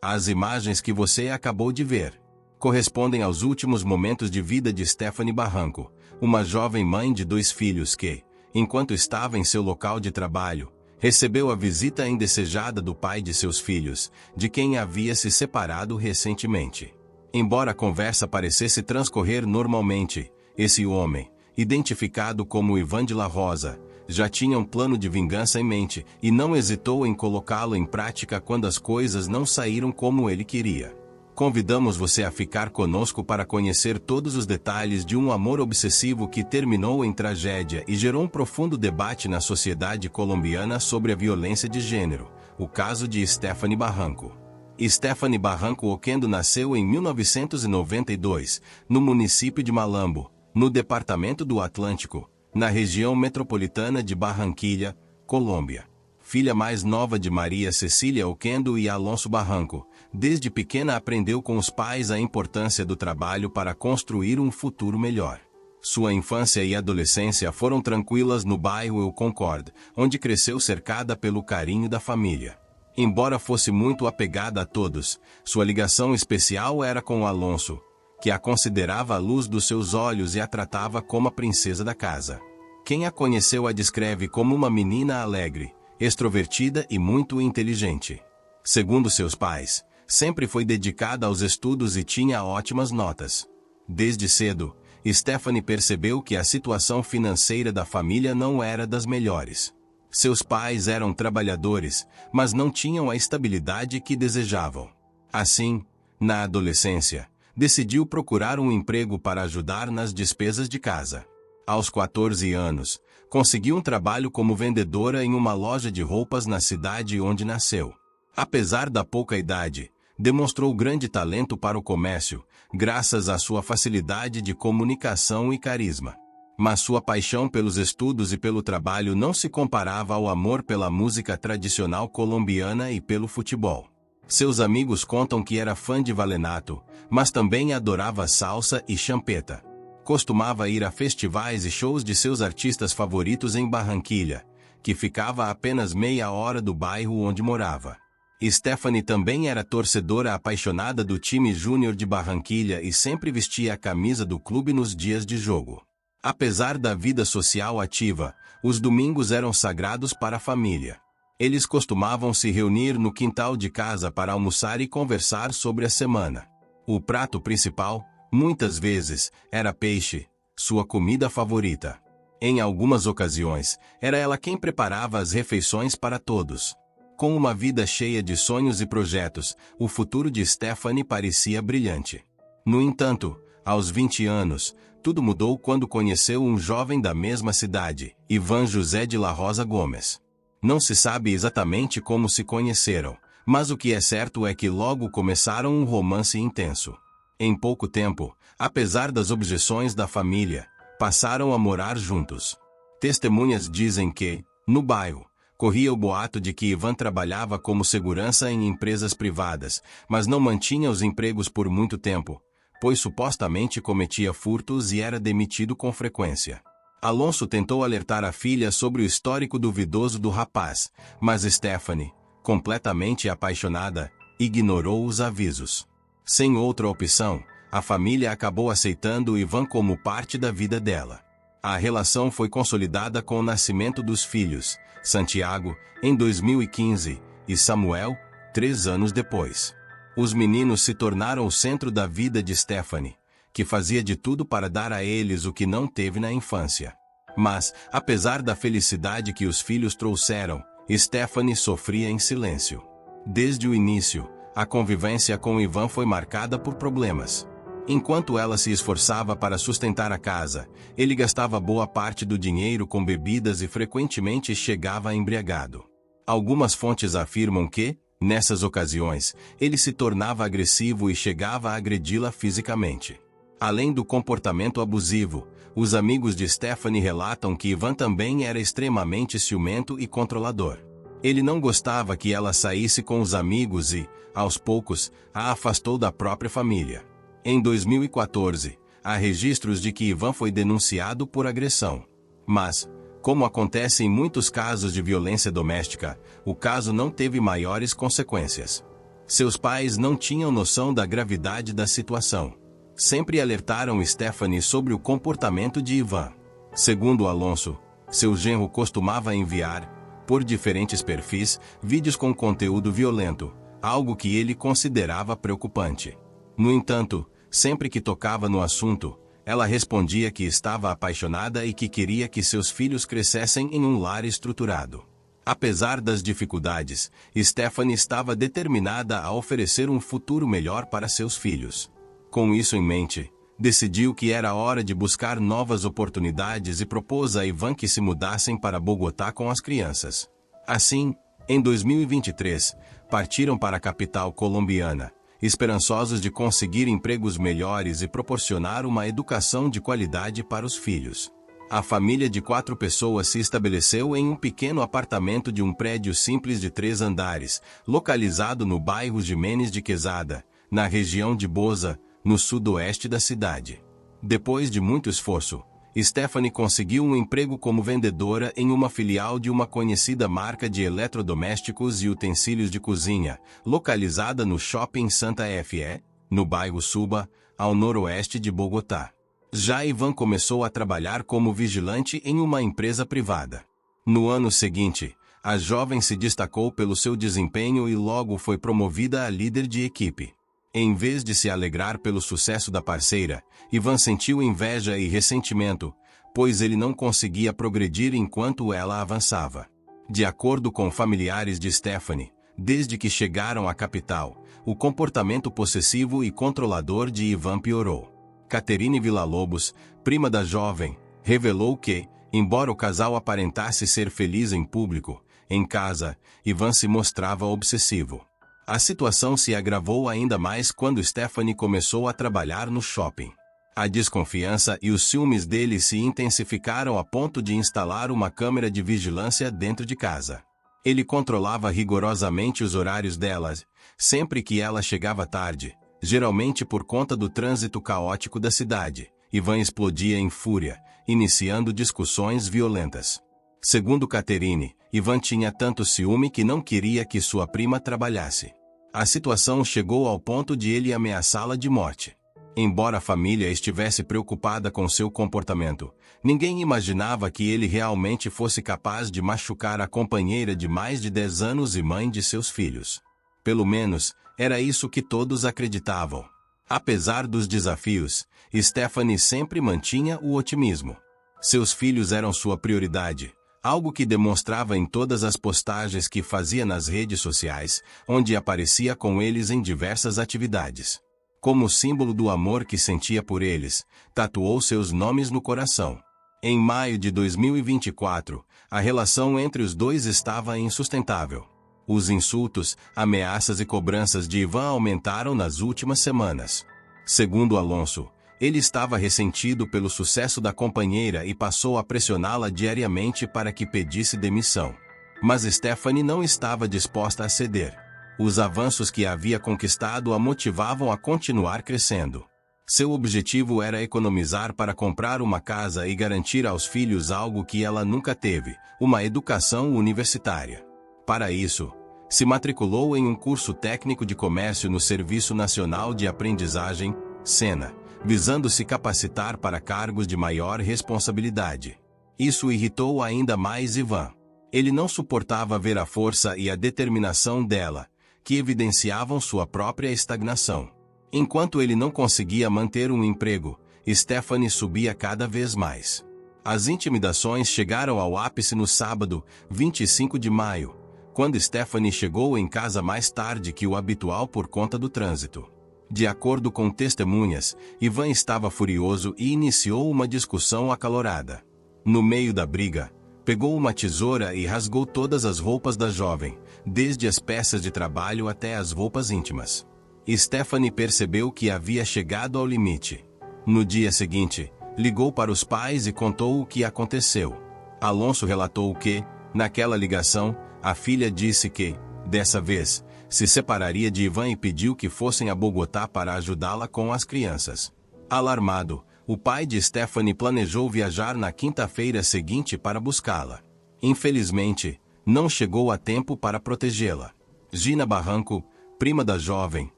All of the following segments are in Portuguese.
As imagens que você acabou de ver correspondem aos últimos momentos de vida de Stephanie Barranco, uma jovem mãe de 2 filhos que, enquanto estava em seu local de trabalho, recebeu a visita indesejada do pai de seus filhos, de quem havia se separado recentemente. Embora a conversa parecesse transcorrer normalmente, esse homem, identificado como Ivan de la Rosa, já tinha um plano de vingança em mente e não hesitou em colocá-lo em prática quando as coisas não saíram como ele queria. Convidamos você a ficar conosco para conhecer todos os detalhes de um amor obsessivo que terminou em tragédia e gerou um profundo debate na sociedade colombiana sobre a violência de gênero, o caso de Stephanie Barranco. Stephanie Barranco Oquendo nasceu em 1992, no município de Malambo, no departamento do Atlântico, na região metropolitana de Barranquilla, Colômbia. Filha mais nova de Maria Cecília Oquendo e Alonso Barranco, desde pequena aprendeu com os pais a importância do trabalho para construir um futuro melhor. Sua infância e adolescência foram tranquilas no bairro El Concord, onde cresceu cercada pelo carinho da família. Embora fosse muito apegada a todos, sua ligação especial era com Alonso, que a considerava a luz dos seus olhos e a tratava como a princesa da casa. Quem a conheceu a descreve como uma menina alegre, extrovertida e muito inteligente. Segundo seus pais, sempre foi dedicada aos estudos e tinha ótimas notas. Desde cedo, Stephanie percebeu que a situação financeira da família não era das melhores. Seus pais eram trabalhadores, mas não tinham a estabilidade que desejavam. Assim, na adolescência, decidiu procurar um emprego para ajudar nas despesas de casa. Aos 14 anos, conseguiu um trabalho como vendedora em uma loja de roupas na cidade onde nasceu. Apesar da pouca idade, demonstrou grande talento para o comércio, graças à sua facilidade de comunicação e carisma. Mas sua paixão pelos estudos e pelo trabalho não se comparava ao amor pela música tradicional colombiana e pelo futebol. Seus amigos contam que era fã de vallenato, mas também adorava salsa e champeta. Costumava ir a festivais e shows de seus artistas favoritos em Barranquilla, que ficava a apenas meia hora do bairro onde morava. Stephanie também era torcedora apaixonada do time júnior de Barranquilla e sempre vestia a camisa do clube nos dias de jogo. Apesar da vida social ativa, os domingos eram sagrados para a família. Eles costumavam se reunir no quintal de casa para almoçar e conversar sobre a semana. O prato principal, muitas vezes, era peixe, sua comida favorita. Em algumas ocasiões, era ela quem preparava as refeições para todos. Com uma vida cheia de sonhos e projetos, o futuro de Stephanie parecia brilhante. No entanto, aos 20 anos, tudo mudou quando conheceu um jovem da mesma cidade, Ivan José de la Rosa Gomes. Não se sabe exatamente como se conheceram, mas o que é certo é que logo começaram um romance intenso. Em pouco tempo, apesar das objeções da família, passaram a morar juntos. Testemunhas dizem que, no bairro, corria o boato de que Ivan trabalhava como segurança em empresas privadas, mas não mantinha os empregos por muito tempo, pois supostamente cometia furtos e era demitido com frequência. Alonso tentou alertar a filha sobre o histórico duvidoso do rapaz, mas Stephanie, completamente apaixonada, ignorou os avisos. Sem outra opção, a família acabou aceitando Ivan como parte da vida dela. A relação foi consolidada com o nascimento dos filhos, Santiago, em 2015, e Samuel, 3 anos depois. Os meninos se tornaram o centro da vida de Stephanie, que fazia de tudo para dar a eles o que não teve na infância. Mas, apesar da felicidade que os filhos trouxeram, Stephanie sofria em silêncio. Desde o início, a convivência com Ivan foi marcada por problemas. Enquanto ela se esforçava para sustentar a casa, ele gastava boa parte do dinheiro com bebidas e frequentemente chegava embriagado. Algumas fontes afirmam que, nessas ocasiões, ele se tornava agressivo e chegava a agredi-la fisicamente. Além do comportamento abusivo, os amigos de Stephanie relatam que Ivan também era extremamente ciumento e controlador. Ele não gostava que ela saísse com os amigos e, aos poucos, a afastou da própria família. Em 2014, há registros de que Ivan foi denunciado por agressão. Mas, como acontece em muitos casos de violência doméstica, o caso não teve maiores consequências. Seus pais não tinham noção da gravidade da situação. Sempre alertaram Stephanie sobre o comportamento de Ivan. Segundo Alonso, seu genro costumava enviar, por diferentes perfis, vídeos com conteúdo violento, algo que ele considerava preocupante. No entanto, sempre que tocava no assunto, ela respondia que estava apaixonada e que queria que seus filhos crescessem em um lar estruturado. Apesar das dificuldades, Stephanie estava determinada a oferecer um futuro melhor para seus filhos. Com isso em mente, decidiu que era hora de buscar novas oportunidades e propôs a Ivan que se mudassem para Bogotá com as crianças. Assim, em 2023, partiram para a capital colombiana, esperançosos de conseguir empregos melhores e proporcionar uma educação de qualidade para os filhos. A família de 4 pessoas se estabeleceu em um pequeno apartamento de um prédio simples de 3 andares, localizado no bairro Jiménez de Quesada, na região de Bosa, no sudoeste da cidade. Depois de muito esforço, Stephanie conseguiu um emprego como vendedora em uma filial de uma conhecida marca de eletrodomésticos e utensílios de cozinha, localizada no Shopping Santa Fe, no bairro Suba, ao noroeste de Bogotá. Já Ivan começou a trabalhar como vigilante em uma empresa privada. No ano seguinte, a jovem se destacou pelo seu desempenho e logo foi promovida a líder de equipe. Em vez de se alegrar pelo sucesso da parceira, Ivan sentiu inveja e ressentimento, pois ele não conseguia progredir enquanto ela avançava. De acordo com familiares de Stephanie, desde que chegaram à capital, o comportamento possessivo e controlador de Ivan piorou. Caterine Villalobos, prima da jovem, revelou que, embora o casal aparentasse ser feliz em público, em casa, Ivan se mostrava obsessivo. A situação se agravou ainda mais quando Stephanie começou a trabalhar no shopping. A desconfiança e os ciúmes dele se intensificaram a ponto de instalar uma câmera de vigilância dentro de casa. Ele controlava rigorosamente os horários dela, sempre que ela chegava tarde, geralmente por conta do trânsito caótico da cidade. Ivan explodia em fúria, iniciando discussões violentas. Segundo Caterine, Ivan tinha tanto ciúme que não queria que sua prima trabalhasse. A situação chegou ao ponto de ele ameaçá-la de morte. Embora a família estivesse preocupada com seu comportamento, ninguém imaginava que ele realmente fosse capaz de machucar a companheira de mais de 10 anos e mãe de seus filhos. Pelo menos, era isso que todos acreditavam. Apesar dos desafios, Stephanie sempre mantinha o otimismo. Seus filhos eram sua prioridade, algo que demonstrava em todas as postagens que fazia nas redes sociais, onde aparecia com eles em diversas atividades. Como símbolo do amor que sentia por eles, tatuou seus nomes no coração. Em maio de 2024, a relação entre os dois estava insustentável. Os insultos, ameaças e cobranças de Ivan aumentaram nas últimas semanas. Segundo Alonso, ele estava ressentido pelo sucesso da companheira e passou a pressioná-la diariamente para que pedisse demissão. Mas Stephanie não estava disposta a ceder. Os avanços que havia conquistado a motivavam a continuar crescendo. Seu objetivo era economizar para comprar uma casa e garantir aos filhos algo que ela nunca teve, uma educação universitária. Para isso, se matriculou em um curso técnico de comércio no Serviço Nacional de Aprendizagem, SENA, visando se capacitar para cargos de maior responsabilidade. Isso irritou ainda mais Ivan. Ele não suportava ver a força e a determinação dela, que evidenciavam sua própria estagnação. Enquanto ele não conseguia manter um emprego, Stephanie subia cada vez mais. As intimidações chegaram ao ápice no sábado, 25 de maio, quando Stephanie chegou em casa mais tarde que o habitual por conta do trânsito. De acordo com testemunhas, Ivan estava furioso e iniciou uma discussão acalorada. No meio da briga, pegou uma tesoura e rasgou todas as roupas da jovem, desde as peças de trabalho até as roupas íntimas. Stephanie percebeu que havia chegado ao limite. No dia seguinte, ligou para os pais e contou o que aconteceu. Alonso relatou que, naquela ligação, a filha disse que, dessa vez, se separaria de Ivan e pediu que fossem a Bogotá para ajudá-la com as crianças. Alarmado, o pai de Stephanie planejou viajar na quinta-feira seguinte para buscá-la. Infelizmente, não chegou a tempo para protegê-la. Gina Barranco, prima da jovem,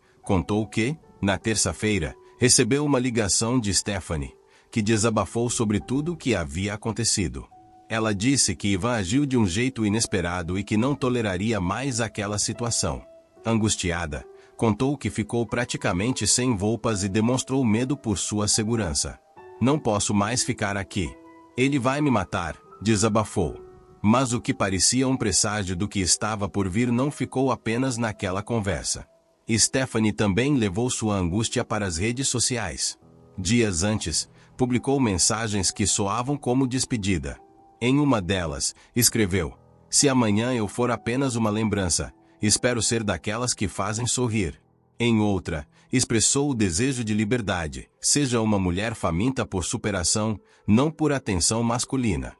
contou que, na terça-feira, recebeu uma ligação de Stephanie, que desabafou sobre tudo o que havia acontecido. Ela disse que Ivan agiu de um jeito inesperado e que não toleraria mais aquela situação. Angustiada, contou que ficou praticamente sem roupas e demonstrou medo por sua segurança. Não posso mais ficar aqui. Ele vai me matar, desabafou. Mas o que parecia um presságio do que estava por vir não ficou apenas naquela conversa. Stephanie também levou sua angústia para as redes sociais. Dias antes, publicou mensagens que soavam como despedida. Em uma delas, escreveu: "Se amanhã eu for apenas uma lembrança, espero ser daquelas que fazem sorrir." Em outra, expressou o desejo de liberdade, seja uma mulher faminta por superação, não por atenção masculina.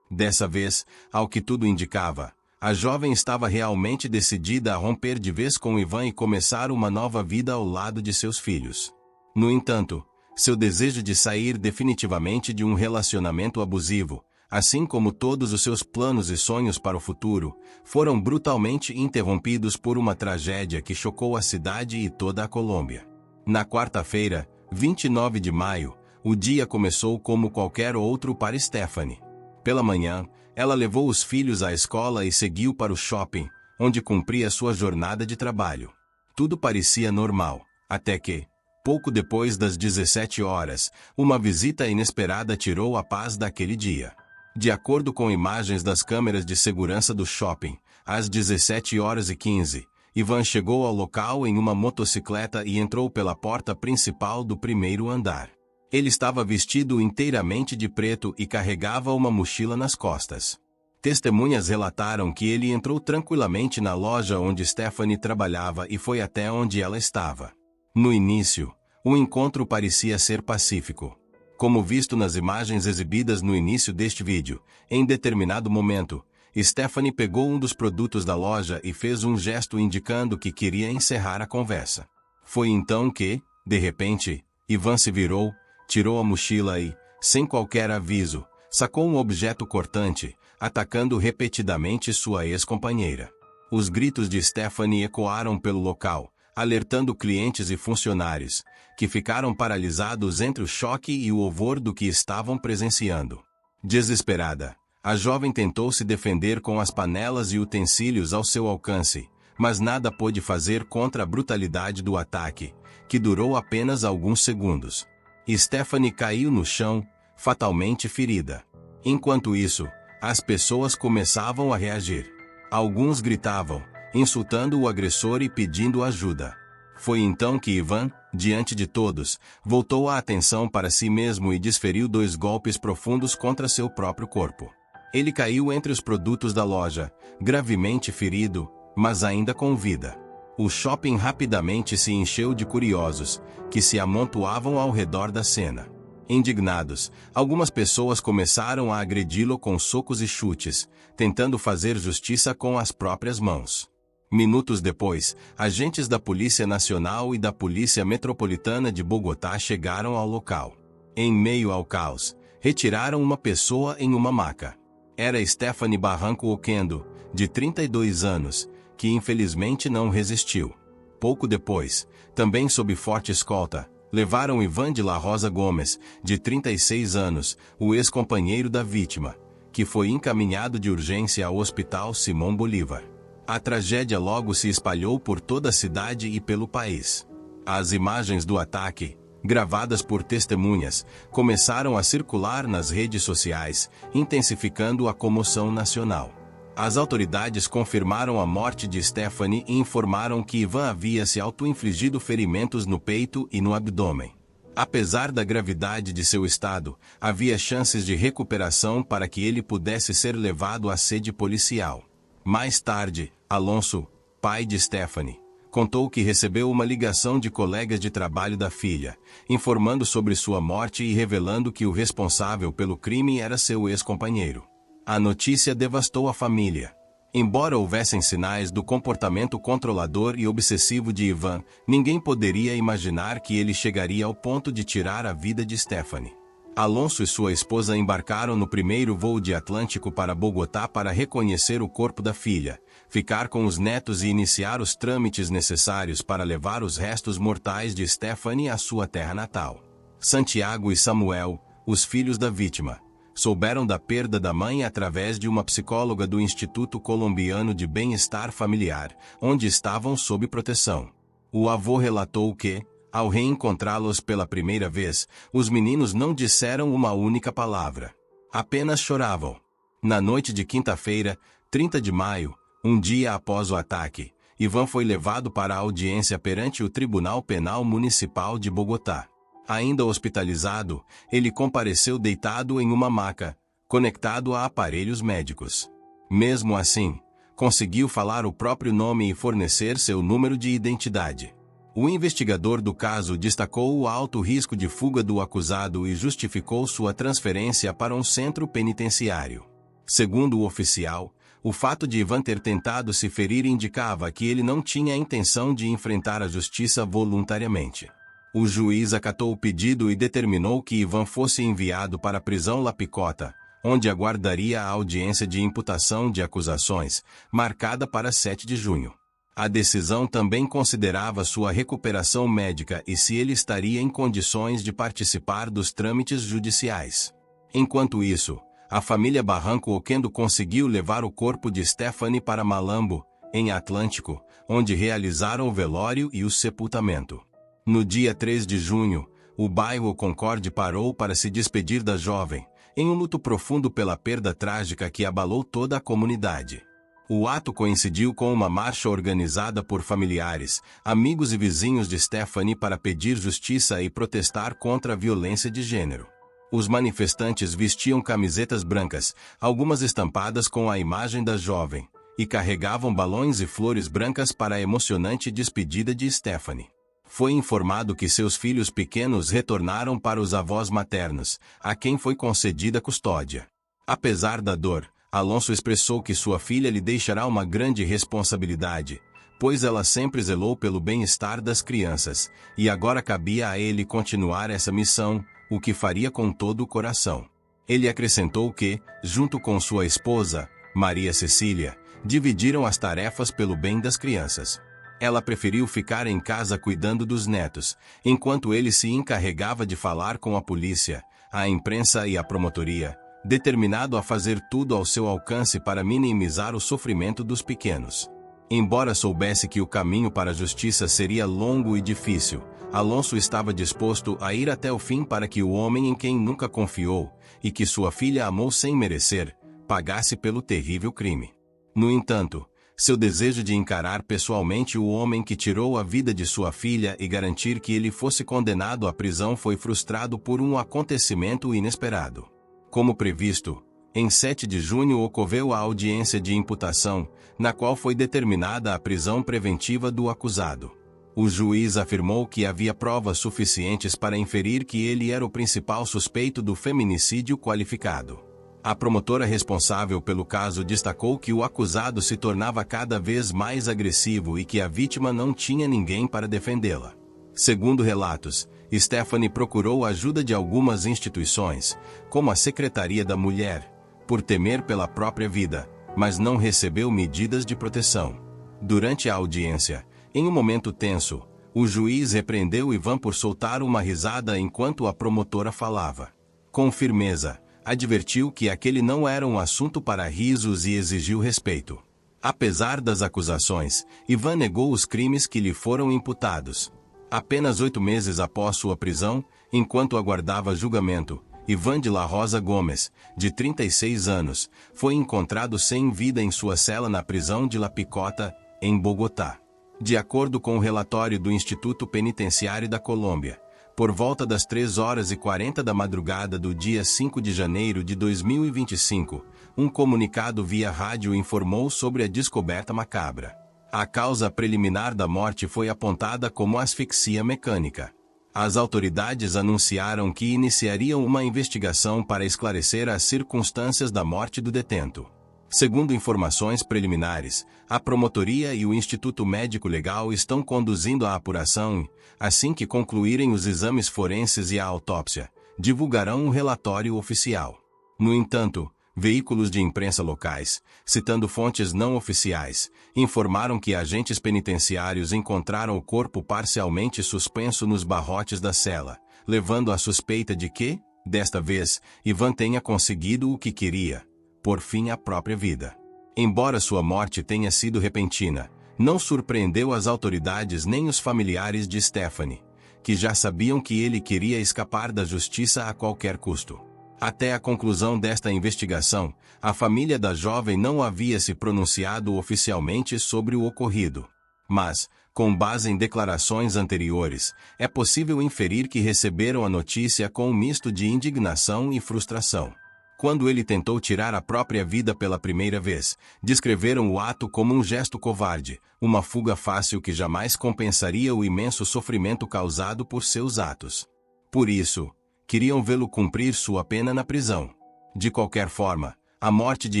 Dessa vez, ao que tudo indicava, a jovem estava realmente decidida a romper de vez com Ivan e começar uma nova vida ao lado de seus filhos. No entanto, seu desejo de sair definitivamente de um relacionamento abusivo, assim como todos os seus planos e sonhos para o futuro, foram brutalmente interrompidos por uma tragédia que chocou a cidade e toda a Colômbia. Na quarta-feira, 29 de maio, o dia começou como qualquer outro para Stephanie. Pela manhã, ela levou os filhos à escola e seguiu para o shopping, onde cumpria sua jornada de trabalho. Tudo parecia normal, até que, pouco depois das 17 horas, uma visita inesperada tirou a paz daquele dia. De acordo com imagens das câmeras de segurança do shopping, às 17h15, Ivan chegou ao local em uma motocicleta e entrou pela porta principal do primeiro andar. Ele estava vestido inteiramente de preto e carregava uma mochila nas costas. Testemunhas relataram que ele entrou tranquilamente na loja onde Stephanie trabalhava e foi até onde ela estava. No início, o encontro parecia ser pacífico. Como visto nas imagens exibidas no início deste vídeo, em determinado momento, Stephanie pegou um dos produtos da loja e fez um gesto indicando que queria encerrar a conversa. Foi então que, de repente, Ivan se virou, tirou a mochila e, sem qualquer aviso, sacou um objeto cortante, atacando repetidamente sua ex-companheira. Os gritos de Stephanie ecoaram pelo local, alertando clientes e funcionários, que ficaram paralisados entre o choque e o horror do que estavam presenciando. Desesperada, a jovem tentou se defender com as panelas e utensílios ao seu alcance, mas nada pôde fazer contra a brutalidade do ataque, que durou apenas alguns segundos. Stephanie caiu no chão, fatalmente ferida. Enquanto isso, as pessoas começavam a reagir. Alguns gritavam, insultando o agressor e pedindo ajuda. Foi então que Ivan, diante de todos, voltou a atenção para si mesmo e desferiu 2 golpes profundos contra seu próprio corpo. Ele caiu entre os produtos da loja, gravemente ferido, mas ainda com vida. O shopping rapidamente se encheu de curiosos, que se amontoavam ao redor da cena. Indignados, algumas pessoas começaram a agredi-lo com socos e chutes, tentando fazer justiça com as próprias mãos. Minutos depois, agentes da Polícia Nacional e da Polícia Metropolitana de Bogotá chegaram ao local. Em meio ao caos, retiraram uma pessoa em uma maca. Era Stephanie Barranco Oquendo, de 32 anos, que infelizmente não resistiu. Pouco depois, também sob forte escolta, levaram Ivan de la Rosa Gomes, de 36 anos, o ex-companheiro da vítima, que foi encaminhado de urgência ao Hospital Simão Bolívar. A tragédia logo se espalhou por toda a cidade e pelo país. As imagens do ataque, gravadas por testemunhas, começaram a circular nas redes sociais, intensificando a comoção nacional. As autoridades confirmaram a morte de Stephanie e informaram que Ivan havia se auto-infligido ferimentos no peito e no abdômen. Apesar da gravidade de seu estado, havia chances de recuperação para que ele pudesse ser levado à sede policial. Mais tarde, Alonso, pai de Stephanie, contou que recebeu uma ligação de colegas de trabalho da filha, informando sobre sua morte e revelando que o responsável pelo crime era seu ex-companheiro. A notícia devastou a família. Embora houvessem sinais do comportamento controlador e obsessivo de Ivan, ninguém poderia imaginar que ele chegaria ao ponto de tirar a vida de Stephanie. Alonso e sua esposa embarcaram no primeiro voo de Atlântico para Bogotá para reconhecer o corpo da filha, ficar com os netos e iniciar os trâmites necessários para levar os restos mortais de Stephanie à sua terra natal. Santiago e Samuel, os filhos da vítima, souberam da perda da mãe através de uma psicóloga do Instituto Colombiano de Bem-Estar Familiar, onde estavam sob proteção. O avô relatou que, ao reencontrá-los pela primeira vez, os meninos não disseram uma única palavra. Apenas choravam. Na noite de quinta-feira, 30 de maio, um dia após o ataque, Ivan foi levado para a audiência perante o Tribunal Penal Municipal de Bogotá. Ainda hospitalizado, ele compareceu deitado em uma maca, conectado a aparelhos médicos. Mesmo assim, conseguiu falar o próprio nome e fornecer seu número de identidade. O investigador do caso destacou o alto risco de fuga do acusado e justificou sua transferência para um centro penitenciário. Segundo o oficial, o fato de Ivan ter tentado se ferir indicava que ele não tinha a intenção de enfrentar a justiça voluntariamente. O juiz acatou o pedido e determinou que Ivan fosse enviado para a prisão La Picota, onde aguardaria a audiência de imputação de acusações, marcada para 7 de junho. A decisão também considerava sua recuperação médica e se ele estaria em condições de participar dos trâmites judiciais. Enquanto isso, a família Barranco Oquendo conseguiu levar o corpo de Stephanie para Malambo, em Atlântico, onde realizaram o velório e o sepultamento. No dia 3 de junho, o bairro Concorde parou para se despedir da jovem, em um luto profundo pela perda trágica que abalou toda a comunidade. O ato coincidiu com uma marcha organizada por familiares, amigos e vizinhos de Stephanie para pedir justiça e protestar contra a violência de gênero. Os manifestantes vestiam camisetas brancas, algumas estampadas com a imagem da jovem, e carregavam balões e flores brancas para a emocionante despedida de Stephanie. Foi informado que seus filhos pequenos retornaram para os avós maternos, a quem foi concedida custódia. Apesar da dor, Alonso expressou que sua filha lhe deixará uma grande responsabilidade, pois ela sempre zelou pelo bem-estar das crianças, e agora cabia a ele continuar essa missão, o que faria com todo o coração. Ele acrescentou que, junto com sua esposa, Maria Cecília, dividiram as tarefas pelo bem das crianças. Ela preferiu ficar em casa cuidando dos netos, enquanto ele se encarregava de falar com a polícia, a imprensa e a promotoria, determinado a fazer tudo ao seu alcance para minimizar o sofrimento dos pequenos. Embora soubesse que o caminho para a justiça seria longo e difícil, Alonso estava disposto a ir até o fim para que o homem em quem nunca confiou, e que sua filha amou sem merecer, pagasse pelo terrível crime. No entanto, seu desejo de encarar pessoalmente o homem que tirou a vida de sua filha e garantir que ele fosse condenado à prisão foi frustrado por um acontecimento inesperado. Como previsto, em 7 de junho ocorreu a audiência de imputação, na qual foi determinada a prisão preventiva do acusado. O juiz afirmou que havia provas suficientes para inferir que ele era o principal suspeito do feminicídio qualificado. A promotora responsável pelo caso destacou que o acusado se tornava cada vez mais agressivo e que a vítima não tinha ninguém para defendê-la. Segundo relatos, Stephanie procurou a ajuda de algumas instituições, como a Secretaria da Mulher, por temer pela própria vida, mas não recebeu medidas de proteção. Durante a audiência, em um momento tenso, o juiz repreendeu Ivan por soltar uma risada enquanto a promotora falava. Com firmeza, advertiu que aquele não era um assunto para risos e exigiu respeito. Apesar das acusações, Ivan negou os crimes que lhe foram imputados. Apenas 8 meses após sua prisão, enquanto aguardava julgamento, Ivan de la Rosa Gomes, de 36 anos, foi encontrado sem vida em sua cela na prisão de La Picota, em Bogotá. De acordo com o relatório do Instituto Penitenciário da Colômbia, por volta das 3h40 da madrugada do dia 5 de janeiro de 2025, um comunicado via rádio informou sobre a descoberta macabra. A causa preliminar da morte foi apontada como asfixia mecânica. As autoridades anunciaram que iniciariam uma investigação para esclarecer as circunstâncias da morte do detento. Segundo informações preliminares, a promotoria e o Instituto Médico Legal estão conduzindo a apuração e, assim que concluírem os exames forenses e a autópsia, divulgarão um relatório oficial. No entanto, Veículos de imprensa locais, citando fontes não oficiais, informaram que agentes penitenciários encontraram o corpo parcialmente suspenso nos barrotes da cela, levando à suspeita de que, desta vez, Ivan tenha conseguido o que queria, por fim à própria vida. Embora sua morte tenha sido repentina, não surpreendeu as autoridades nem os familiares de Stephanie, que já sabiam que ele queria escapar da justiça a qualquer custo. Até a conclusão desta investigação, a família da jovem não havia se pronunciado oficialmente sobre o ocorrido. Mas, com base em declarações anteriores, é possível inferir que receberam a notícia com um misto de indignação e frustração. Quando ele tentou tirar a própria vida pela primeira vez, descreveram o ato como um gesto covarde, uma fuga fácil que jamais compensaria o imenso sofrimento causado por seus atos. Por isso, queriam vê-lo cumprir sua pena na prisão. De qualquer forma, a morte de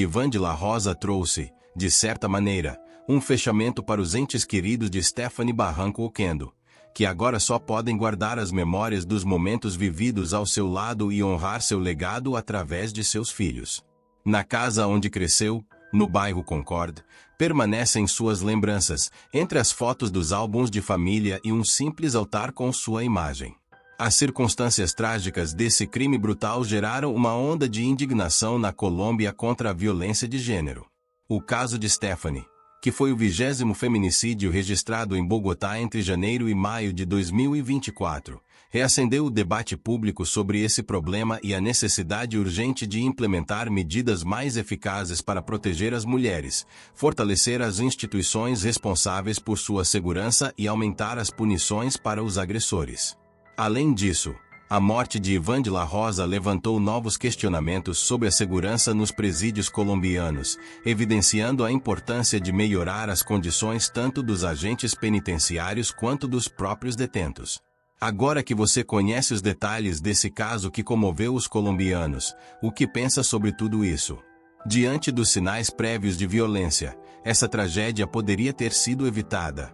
Ivan de la Rosa trouxe, de certa maneira, um fechamento para os entes queridos de Stephanie Barranco Oquendo, que agora só podem guardar as memórias dos momentos vividos ao seu lado e honrar seu legado através de seus filhos. Na casa onde cresceu, no bairro Concord, permanecem suas lembranças, entre as fotos dos álbuns de família e um simples altar com sua imagem. As circunstâncias trágicas desse crime brutal geraram uma onda de indignação na Colômbia contra a violência de gênero. O caso de Stephanie, que foi o 20º feminicídio registrado em Bogotá entre janeiro e maio de 2024, reacendeu o debate público sobre esse problema e a necessidade urgente de implementar medidas mais eficazes para proteger as mulheres, fortalecer as instituições responsáveis por sua segurança e aumentar as punições para os agressores. Além disso, a morte de Ivan de la Rosa levantou novos questionamentos sobre a segurança nos presídios colombianos, evidenciando a importância de melhorar as condições tanto dos agentes penitenciários quanto dos próprios detentos. Agora que você conhece os detalhes desse caso que comoveu os colombianos, o que pensa sobre tudo isso? Diante dos sinais prévios de violência, essa tragédia poderia ter sido evitada.